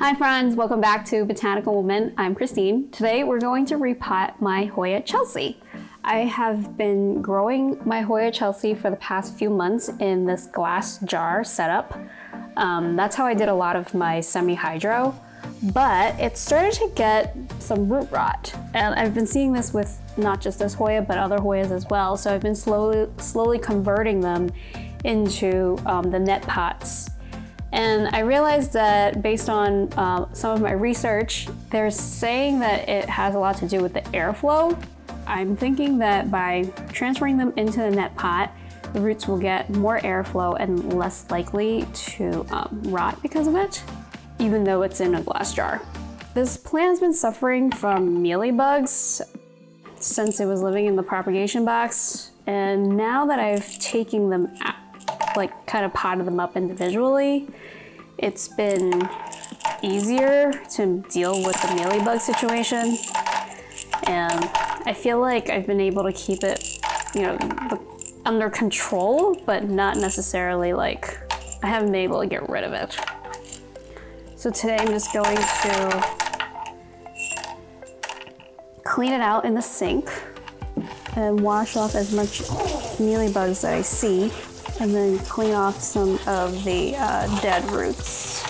Hi friends, welcome back to Botanical Woman. I'm Christine. Today we're going to repot my Hoya Chelsea. I have been growing my Hoya Chelsea for the past few months in this glass jar setup. That's how I did a lot of my semi-hydro, but it started to get some root rot. And I've been seeing this with not just this Hoya, but other Hoyas as well. So I've been slowly converting them into the net pots. And I realized that based on some of my research, they're saying that it has a lot to do with the airflow. I'm thinking that by transferring them into the net pot, the roots will get more airflow and less likely to rot because of it, even though it's in a glass jar. This plant has been suffering from mealybugs since it was living in the propagation box. And now that I've taken them out, like kind of potted them up individually, it's been easier to deal with the mealybug situation. And I feel like I've been able to keep it, under control, but not necessarily like, I haven't been able to get rid of it. So today I'm just going to clean it out in the sink and wash off as much mealybugs that I see, and then clean off some of the dead roots.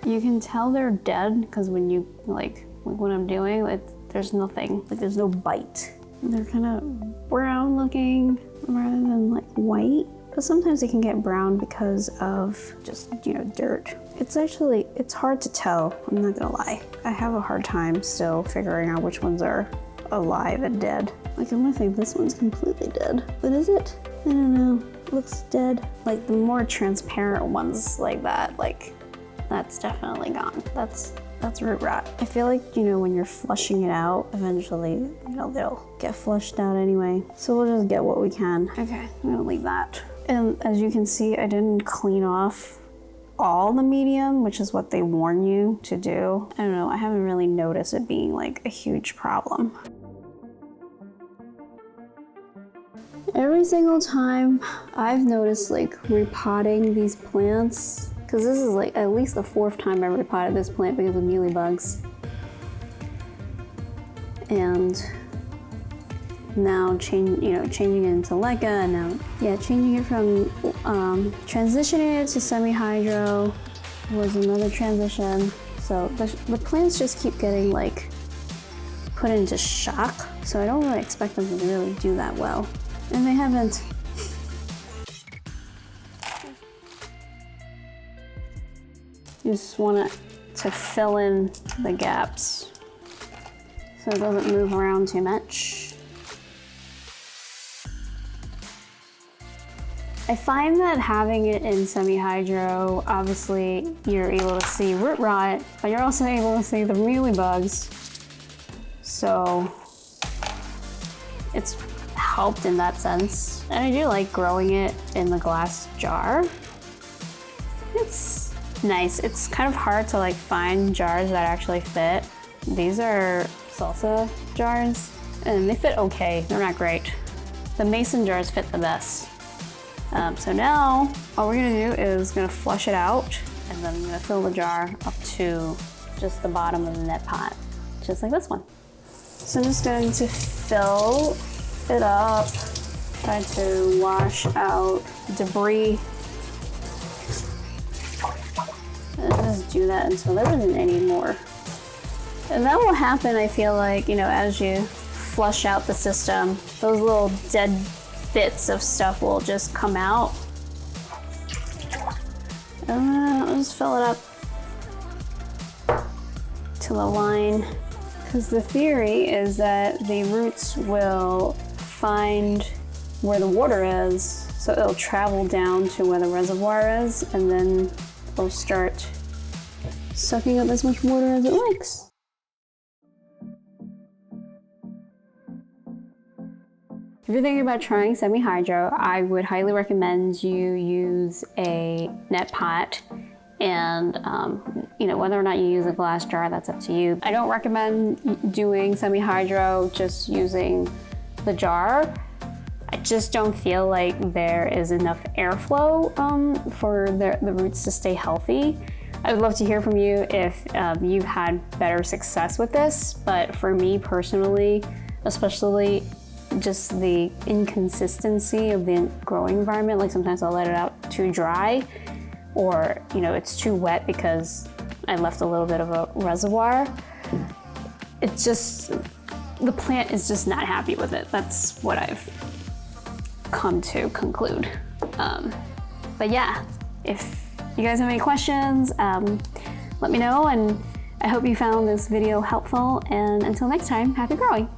You can tell they're dead because when you, like what I'm doing, there's nothing, there's no bite. They're kind of brown looking rather than like white. But sometimes they can get brown because of just, dirt. It's hard to tell, I'm not gonna lie. I have a hard time still figuring out which ones are alive and dead. Like I'm gonna think this one's completely dead. But is it? I don't know, it looks dead. Like the more transparent ones like that, that's definitely gone. That's root rot. I feel like, when you're flushing it out, eventually, they'll get flushed out anyway. So we'll just get what we can. Okay, I'm gonna leave that. And as you can see, I didn't clean off all the medium, which is what they warn you to do. I don't know, I haven't really noticed it being like a huge problem. Every single time I've noticed repotting these plants, because this is at least the 4th time I repotted this plant because of mealybugs. And now changing it into Leca, and now changing it from transitioning it to semi-hydro was another transition. So the plants just keep getting put into shock, so I don't really expect them to really do that well, and they haven't. You just want to fill in the gaps so it doesn't move around too much. I find that having it in semi-hydro, obviously you're able to see root rot, but you're also able to see the mealybugs. So it's helped in that sense. And I do like growing it in the glass jar. It's nice. It's kind of hard to find jars that actually fit. These are salsa jars and they fit okay. They're not great. The mason jars fit the best. So now all we're gonna do is gonna flush it out, and then I'm gonna fill the jar up to just the bottom of the net pot, just like this one. So I'm just going to fill it up, try to wash out debris, and just do that until there isn't any more. And that will happen, I feel like, as you flush out the system, those little dead bits of stuff will just come out. And I'll just fill it up to the line, because the theory is that the roots will find where the water is, so it'll travel down to where the reservoir is, and then it'll start sucking up as much water as it likes. If you're thinking about trying semi-hydro, I would highly recommend you use a net pot, and whether or not you use a glass jar, that's up to you. I don't recommend doing semi-hydro just using the jar. I just don't feel like there is enough airflow for the roots to stay healthy. I would love to hear from you if you've had better success with this, but for me personally, especially just the inconsistency of the growing environment, like sometimes I'll let it out too dry, or it's too wet because I left a little bit of a reservoir. It's just, the plant is just not happy with it. That's what I've come to conclude. But yeah, if you guys have any questions, let me know, and I hope you found this video helpful, and until next time, happy growing.